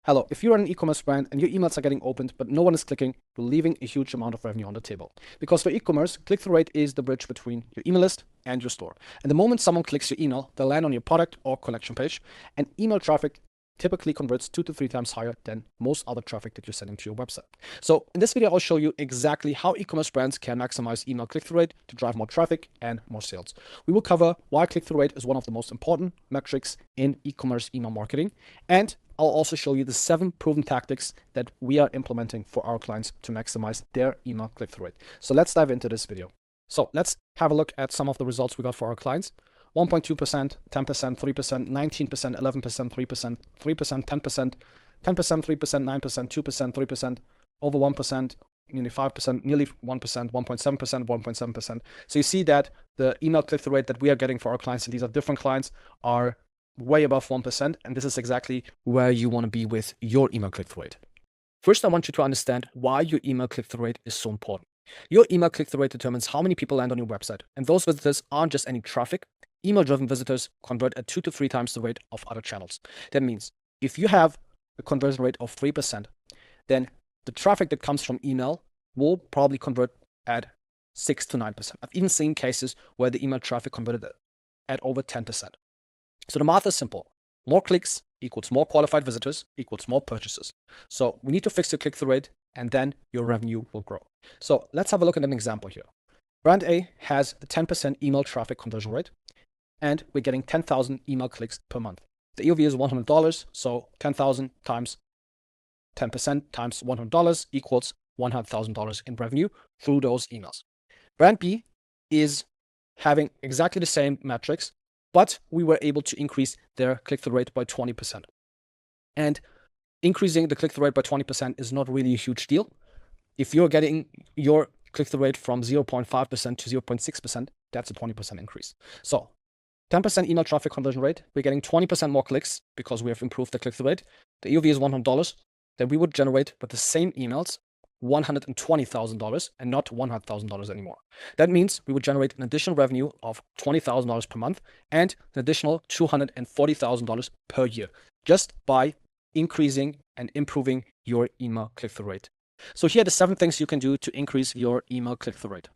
Hello, if you're an e-commerce brand and your emails are getting opened, but no one is clicking, you're leaving a huge amount of revenue on the table. Because for e-commerce, click-through rate is the bridge between your email list and your store. And the moment someone clicks your email, they'll land on your product or collection page, and email traffic typically converts 2 to 3 times higher than most other traffic that you're sending to your website. So in this video, I'll show you exactly how e-commerce brands can maximize email click-through rate to drive more traffic and more sales. We will cover why click-through rate is one of the most important metrics in e-commerce email marketing, and I'll also show you the 7 proven tactics that we are implementing for our clients to maximize their email click-through rate. So let's dive into this video. So let's have a look at some of the results we got for our clients. 1.2%, 10%, 3%, 19%, 11%, 3%, 3%, 10%, 10%, 3%, 9%, 2%, 3%, over 1%, nearly 5%, nearly 1%, 1.7%, 1.7%. So you see that the email click-through rate that we are getting for our clients, and these are different clients, are way above 1%, and this is exactly where you want to be with your email click-through rate. First, I want you to understand why your email click-through rate is so important. Your email click-through rate determines how many people land on your website, and those visitors aren't just any traffic. Email-driven visitors convert at 2 to 3 times the rate of other channels. That means if you have a conversion rate of 3%, then the traffic that comes from email will probably convert at 6 to 9%. I've even seen cases where the email traffic converted at over 10%. So the math is simple. More clicks equals more qualified visitors equals more purchases. So we need to fix your click-through rate, and then your revenue will grow. So let's have a look at an example here. Brand A has the 10% email traffic conversion rate, and we're getting 10,000 email clicks per month. The EOV is $100, so 10,000 times 10% times $100 equals $100,000 in revenue through those emails. Brand B is having exactly the same metrics, but we were able to increase their click-through rate by 20%. And increasing the click-through rate by 20% is not really a huge deal. If you're getting your click-through rate from 0.5% to 0.6%, that's a 20% increase. So 10% email traffic conversion rate, we're getting 20% more clicks because we have improved the click-through rate. The EOV is $100, then we would generate with the same emails $120,000 and not $100,000 anymore. That means we would generate an additional revenue of $20,000 per month and an additional $240,000 per year just by increasing and improving your email click-through rate. So here are the 7 things you can do to increase your email click-through rate.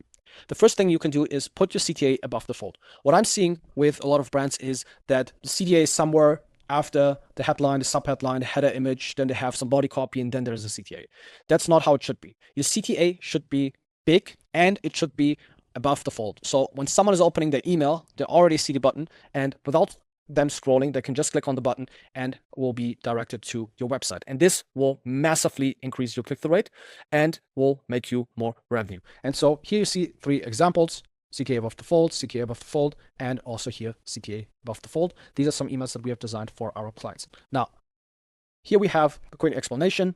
The first thing you can do is put your CTA above the fold. What I'm seeing with a lot of brands is that the CTA is somewhere after the headline, the subheadline, the header image, then they have some body copy, and then there's a CTA. That's not how it should be. Your CTA should be big, and it should be above the fold. So when someone is opening their email, they already see the button, and without them scrolling, they can just click on the button and will be directed to your website. And this will massively increase your click-through rate and will make you more revenue. And so here you see 3 examples: CTA above the fold, CTA above the fold, and also here CTA above the fold. These are some emails that we have designed for our clients. Now, here we have a quick explanation.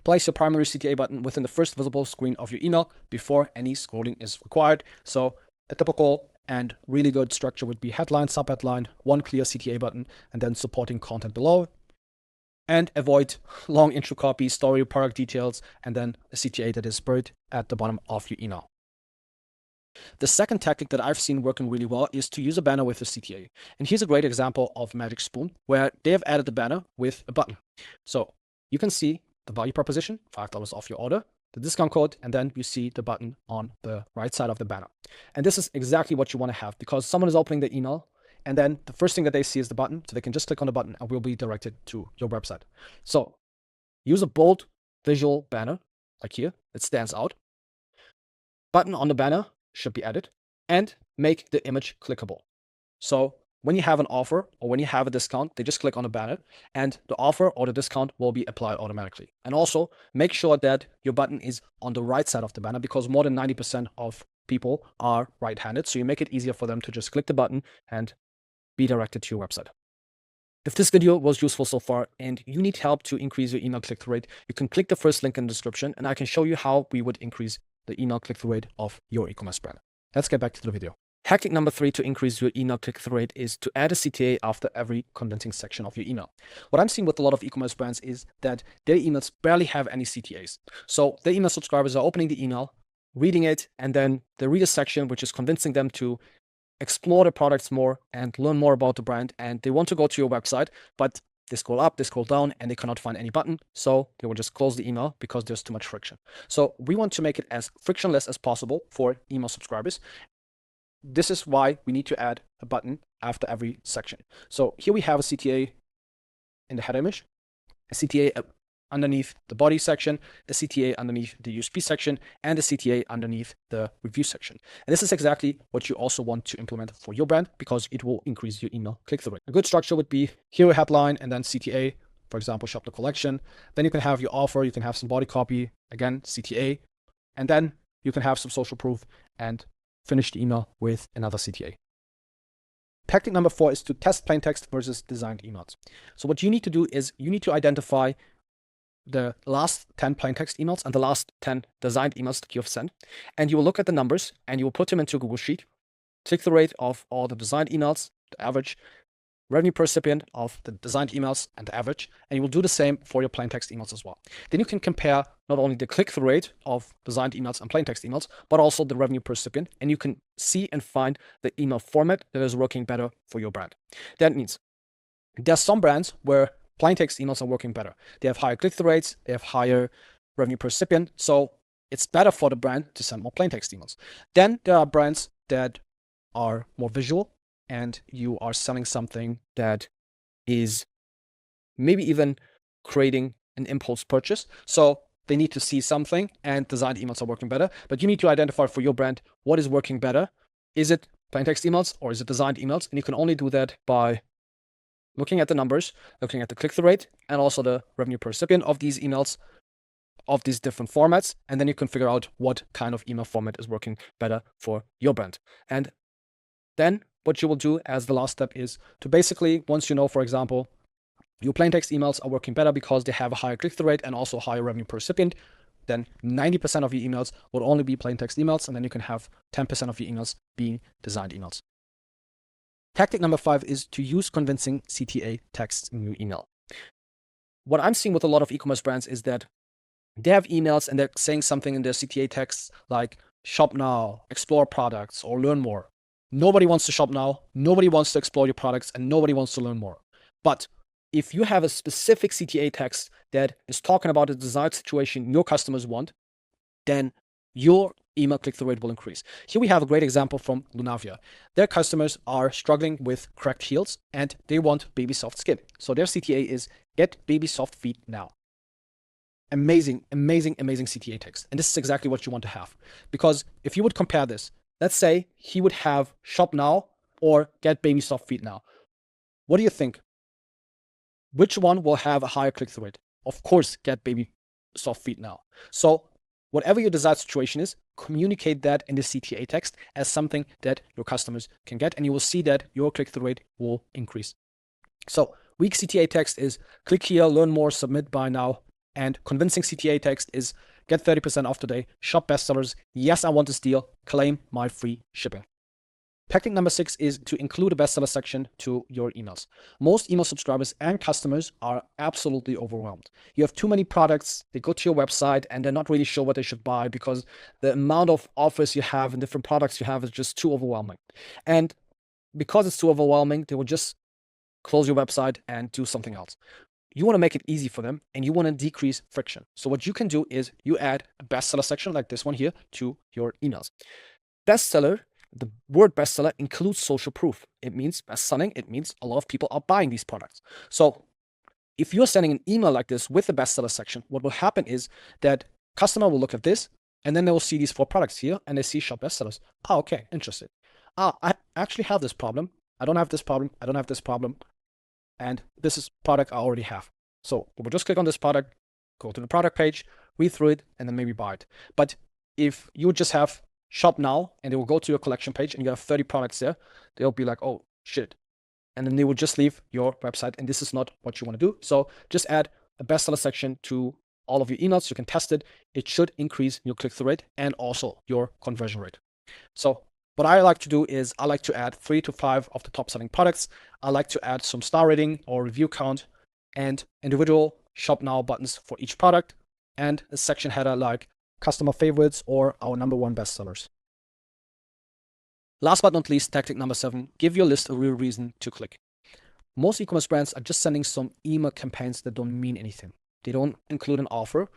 Place your primary CTA button within the first visible screen of your email before any scrolling is required. So a typical and really good structure would be headline, subheadline, 1 clear CTA button, and then supporting content below. And avoid long intro copy, story, product details, and then a CTA that is buried at the bottom of your email. The second tactic that I've seen working really well is to use a banner with a CTA. And here's a great example of Magic Spoon, where they have added the banner with a button. So you can see the value proposition, $5 off your order, the discount code, and then you see the button on the right side of the banner. And this is exactly what you want to have, because someone is opening the email, and then the first thing that they see is the button, so they can just click on the button and will be directed to your website. So use a bold visual banner, like here, it stands out. Button on the banner should be added, and make the image clickable. So when you have an offer or when you have a discount, they just click on the banner and the offer or the discount will be applied automatically. And also make sure that your button is on the right side of the banner, because more than 90% of people are right-handed. So you make it easier for them to just click the button and be directed to your website. If this video was useful so far and you need help to increase your email click-through rate, you can click the first link in the description and I can show you how we would increase the email click-through rate of your e-commerce brand. Let's get back to the video. Tactic number 3 to increase your email click-through rate is to add a CTA after every condensing section of your email. What I'm seeing with a lot of e-commerce brands is that their emails barely have any CTAs. So their email subscribers are opening the email, reading it, and then they read a section which is convincing them to explore the products more and learn more about the brand, and they want to go to your website, but they scroll up, they scroll down, and they cannot find any button. So they will just close the email because there's too much friction. So we want to make it as frictionless as possible for email subscribers. This is why we need to add a button after every section. So here we have a CTA in the header image, a CTA underneath the body section, a CTA underneath the USB section, and a CTA underneath the review section. And this is exactly what you also want to implement for your brand because it will increase your email click-through rate. A good structure would be hero headline and then CTA, for example, shop the collection. Then you can have your offer, you can have some body copy, again, CTA, and then you can have some social proof and finish the email with another CTA. Tactic number 4 is to test plain text versus designed emails. So what you need to do is you need to identify the last 10 plain text emails and the last 10 designed emails that you have sent. And you will look at the numbers and you will put them into a Google Sheet, click-through rate of all the designed emails, the average, revenue per recipient of the designed emails and the average, and you will do the same for your plain text emails as well. Then you can compare not only the click-through rate of designed emails and plain text emails, but also the revenue per recipient, and you can see and find the email format that is working better for your brand. That means there's some brands where plain text emails are working better. They have higher click-through rates, they have higher revenue per recipient, so it's better for the brand to send more plain text emails. Then there are brands that are more visual, and you are selling something that is maybe even creating an impulse purchase. So they need to see something, and designed emails are working better. But you need to identify for your brand what is working better. Is it plain text emails or is it designed emails? And you can only do that by looking at the numbers, looking at the click-through rate, and also the revenue per recipient of these emails, of these different formats. And then you can figure out what kind of email format is working better for your brand. And then what you will do as the last step is to basically, once you know, for example, your plain text emails are working better because they have a higher click-through rate and also higher revenue per recipient, then 90% of your emails will only be plain text emails, and then you can have 10% of your emails being designed emails. Tactic number 5 is to use convincing CTA texts in your email. What I'm seeing with a lot of e-commerce brands is that they have emails and they're saying something in their CTA texts like shop now, explore products, or learn more. Nobody wants to shop now, nobody wants to explore your products, and nobody wants to learn more. But if you have a specific CTA text that is talking about a desired situation your customers want, then your email click-through rate will increase. Here we have a great example from Lunavia. Their customers are struggling with cracked heels and they want baby soft skin. So their CTA is get baby soft feet now. Amazing, amazing, amazing CTA text. And this is exactly what you want to have. Because if you would compare this, let's say he would have shop now or get baby soft feet now. What do you think? Which one will have a higher click-through rate? Of course, get baby soft feet now. So whatever your desired situation is, communicate that in the CTA text as something that your customers can get, and you will see that your click-through rate will increase. So weak CTA text is click here, learn more, submit by now. And convincing CTA text is get 30% off today, shop bestsellers, yes, I want this deal, claim my free shipping. Tactic number 6 is to include a bestseller section to your emails. Most email subscribers and customers are absolutely overwhelmed. You have too many products, they go to your website and they're not really sure what they should buy because the amount of offers you have and different products you have is just too overwhelming. And because it's too overwhelming, they will just close your website and do something else. You want to make it easy for them and you want to decrease friction. So what you can do is you add a bestseller section like this one here to your emails. Bestseller, the word bestseller includes social proof. It means best-selling. It means a lot of people are buying these products. So if you're sending an email like this with the bestseller section, what will happen is that customer will look at this and then they will see these 4 products here and they see shop bestsellers. Oh, okay, interested. I actually have this problem. I don't have this problem. I don't have this problem. And this is product I already have. So we'll just click on this product, go to the product page, read through it, and then maybe buy it. But if you just have shop now and they will go to your collection page and you have 30 products there, they'll be like, oh shit. And then they will just leave your website. And this is not what you want to do. So just add a bestseller section to all of your emails. You can test it. It should increase your click-through rate and also your conversion rate. So what I like to do is I like to add 3 to 5 of the top selling products. I like to add some star rating or review count and individual shop now buttons for each product and a section header like customer favorites or our #1 bestsellers. Last but not least, tactic number 7, give your list a real reason to click. Most e-commerce brands are just sending some email campaigns that don't mean anything. They don't include an offer.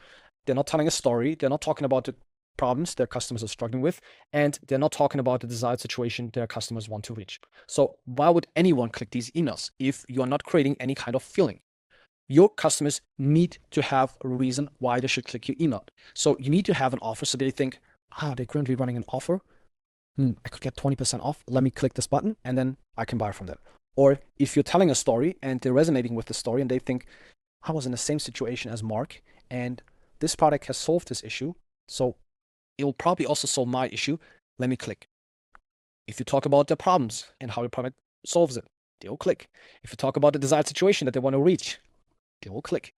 They're not telling a story. They're not talking about the problems their customers are struggling with, and they're not talking about the desired situation their customers want to reach. So why would anyone click these emails if you are not creating any kind of feeling? Your customers need to have a reason why they should click your email. So you need to have an offer so they think, they're currently running an offer. I could get 20% off. Let me click this button and then I can buy from them. Or if you're telling a story and they're resonating with the story and they think, I was in the same situation as Mark and this product has solved this issue. So it will probably also solve my issue. Let me click. If you talk about their problems and how your product solves it, they will click. If you talk about the desired situation that they want to reach, they will click.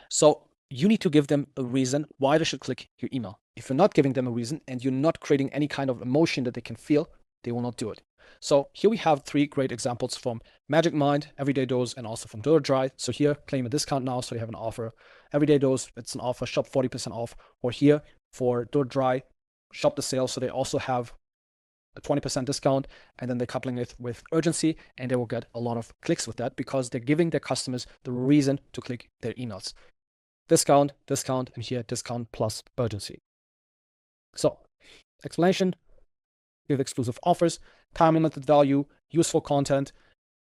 So you need to give them a reason why they should click your email. If you're not giving them a reason and you're not creating any kind of emotion that they can feel, they will not do it. So here we have 3 great examples from Magic Mind, Everyday Dose, and also from Dirt Dry. So here, claim a discount now, so you have an offer. Everyday Dose, it's an offer, shop 40% off. Or here, for Dirt Dry, shop the sale, so they also have a 20% discount, and then they're coupling it with urgency, and they will get a lot of clicks with that because they're giving their customers the reason to click their emails. Discount, and here discount plus urgency. So, explanation, give exclusive offers, time limited value, useful content,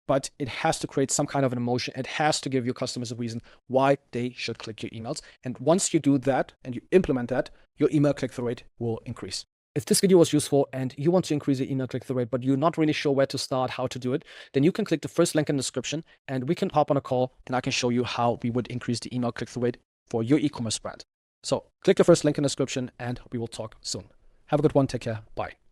but it has to create some kind of an emotion. It has to give your customers a reason why they should click your emails. And once you do that and you implement that, your email click-through rate will increase. If this video was useful and you want to increase your email click-through rate, but you're not really sure where to start, how to do it, then you can click the first link in the description and we can hop on a call and I can show you how we would increase the email click-through rate for your e-commerce brand. So click the first link in the description and we will talk soon. Have a good one. Take care. Bye.